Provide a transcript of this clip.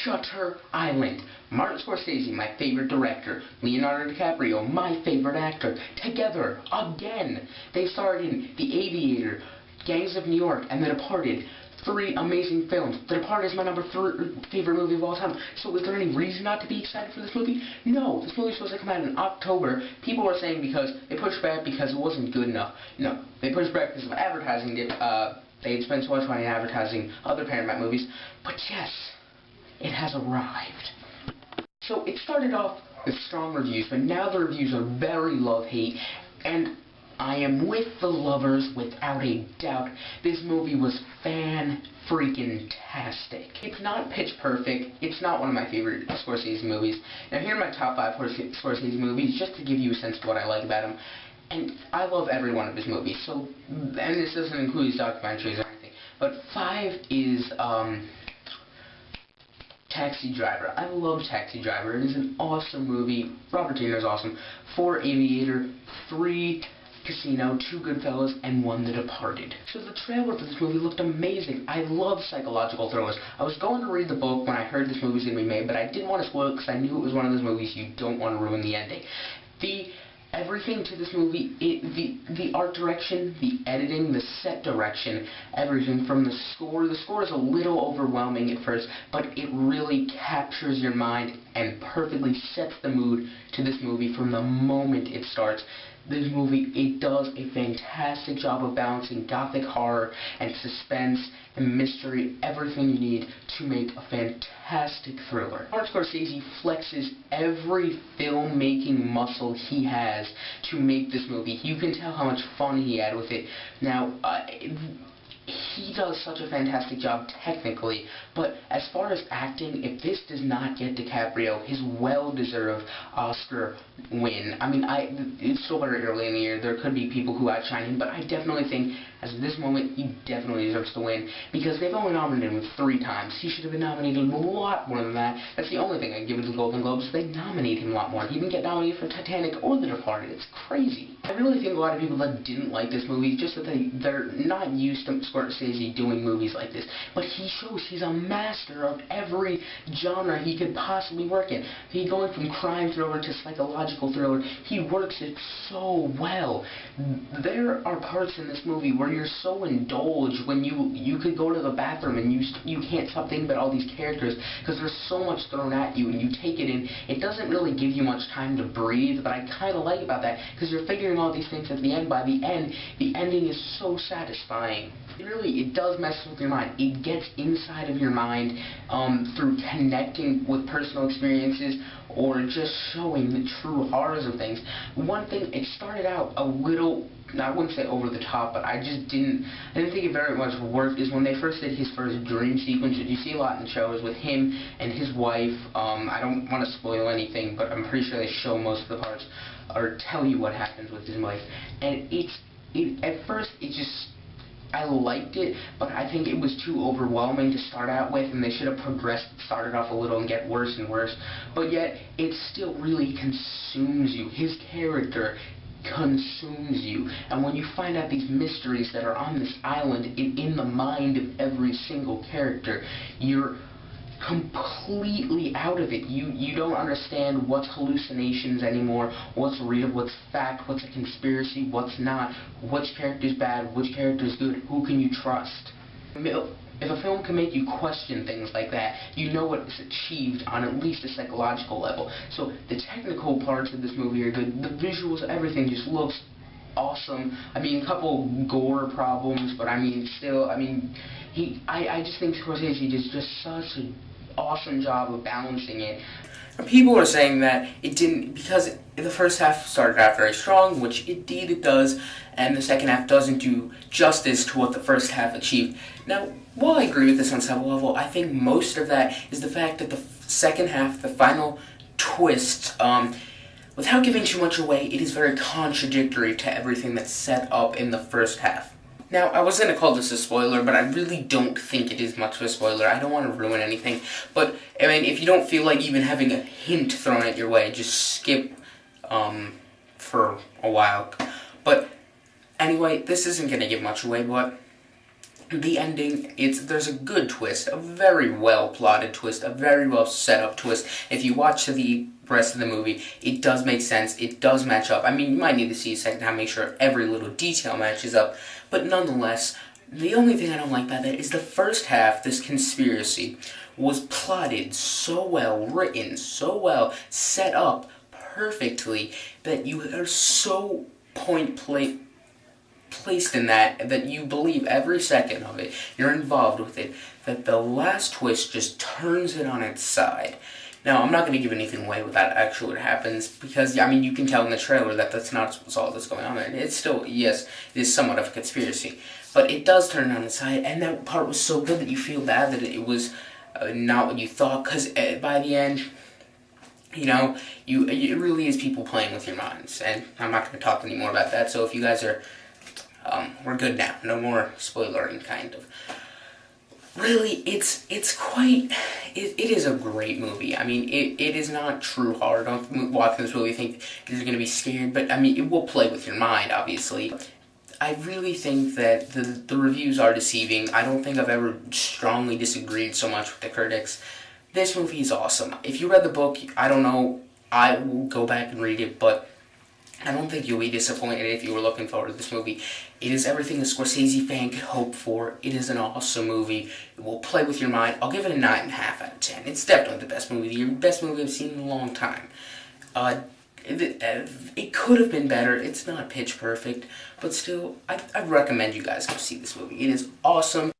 Shutter Island. Martin Scorsese, my favorite director. Leonardo DiCaprio, my favorite actor. Together, again. They starred in The Aviator, Gangs of New York, and The Departed. 3 amazing films. The Departed is my number 3 favorite movie of all time. So is there any reason not to be excited for this movie? No. This movie is supposed to come out in October. People were saying because they pushed back because it wasn't good enough. No. They pushed back because of advertising. They had spent so much money advertising other Paramount movies. But yes, it has arrived. So it started off with strong reviews, but now the reviews are very love-hate, and I am with the lovers without a doubt. This movie was fan-freaking-tastic. It's not pitch perfect. It's not one of my favorite Scorsese movies. Now here are my top 5 Scorsese movies, just to give you a sense of what I like about him. And I love every one of his movies, so, and this doesn't include his documentaries or anything. But 5 is, Taxi Driver. I love Taxi Driver. It is an awesome movie. Robert De Niro's awesome. 4, Aviator. 3, Casino. 2, Goodfellas. And 1, The Departed. So the trailer for this movie looked amazing. I love psychological thrillers. I was going to read the book when I heard this movie was going to be made, but I didn't want to spoil it because I knew it was one of those movies you don't want to ruin the ending. Everything to this movie, the art direction, the editing, the set direction, everything from the score. The score is a little overwhelming at first, but it really captures your mind and perfectly sets the mood to this movie from the moment it starts. This movie, it does a fantastic job of balancing gothic horror and suspense and mystery, everything you need to make a fantastic thriller. Martin Scorsese flexes every filmmaking muscle he has to make this movie. You can tell how much fun he had with it. Now, he does such a fantastic job technically, but as far as acting, if this does not get DiCaprio his well-deserved Oscar win, I mean, it's still very early in the year, there could be people who outshine him, but I definitely think, as of this moment, he definitely deserves to win, because they've only nominated him 3 times. He should have been nominated a lot more than that. That's the only thing I give him the Golden Globes. They nominate him a lot more. He didn't get nominated for Titanic or The Departed. It's crazy. I really think a lot of people that didn't like this movie, just that they're not used to Scorsese doing movies like this, but he shows he's a master of every genre he could possibly work in. He going from crime thriller to psychological thriller, he works it so well. There are parts in this movie where you're so indulged when you could go to the bathroom and you can't stop thinking about all these characters because there's so much thrown at you and you take it in. It doesn't really give you much time to breathe, but I kind of like about that because you're figuring all these things at the end. By the end, the ending is so satisfying. It does mess with your mind. It gets inside of your mind through connecting with personal experiences or just showing the true horrors of things. One thing, it started out a little, I wouldn't say over the top, but I didn't think it very much worked, is when they first did his first dream sequence, which you see a lot in shows with him and his wife. I don't want to spoil anything, but I'm pretty sure they show most of the parts or tell you what happens with his wife. And at first, I liked it, but I think it was too overwhelming to start out with, and they should have started off a little and get worse and worse. But yet, it still really consumes you. His character consumes you. And when you find out these mysteries that are on this island in the mind of every single character, you're completely out of it. You don't understand what's hallucinations anymore, what's real, what's fact, what's a conspiracy, what's not, which character's bad, which character's good, who can you trust. If a film can make you question things like that, you know what is achieved on at least a psychological level. So the technical parts of this movie are good, the visuals, everything just looks awesome. I mean, a couple gore problems, but I mean, still, I mean, I just think Scorsese does just such an awesome job of balancing it. People are saying that it didn't, because the first half started out very strong, which indeed it does, and the second half doesn't do justice to what the first half achieved. Now, while I agree with this on some level, I think most of that is the fact that the second half, the final twist, without giving too much away, it is very contradictory to everything that's set up in the first half. Now, I was going to call this a spoiler, but I really don't think it is much of a spoiler. I don't want to ruin anything, but, I mean, if you don't feel like even having a hint thrown at your way, just skip, for a while. But, anyway, this isn't going to give much away, but The ending, there's a good twist, a very well plotted twist, a very well set up twist. If you watch the rest of the movie, it does make sense, it does match up. I mean, you might need to see a second time, make sure every little detail matches up, but nonetheless, the only thing I don't like about that is the first half, this conspiracy, was plotted so well, written so well, set up perfectly, that you are so placed in that you believe every second of it, you're involved with it, that the last twist just turns it on its side. Now, I'm not going to give anything away without actually what happens, because, I mean, you can tell in the trailer that that's not all that's going on there. It's still, yes, it is somewhat of a conspiracy, but it does turn it on its side, and that part was so good that you feel bad that it was not what you thought, because by the end, you know, it really is people playing with your minds, and I'm not going to talk anymore about that, so if you guys are, we're good now, no more spoilering, kind of. Really, it's quite, it is a great movie. I mean, it is not true horror. Don't watch this movie think you're going to be scared, but I mean, it will play with your mind, obviously. I really think that the reviews are deceiving. I don't think I've ever strongly disagreed so much with the critics. This movie is awesome. If you read the book, I don't know, I will go back and read it, but I don't think you'll be disappointed if you were looking forward to this movie. It is everything a Scorsese fan could hope for. It is an awesome movie. It will play with your mind. I'll give it a 9.5 out of 10. It's definitely the best movie of the year. Best movie I've seen in a long time. It could have been better. It's not pitch perfect, but still, I recommend you guys go see this movie. It is awesome.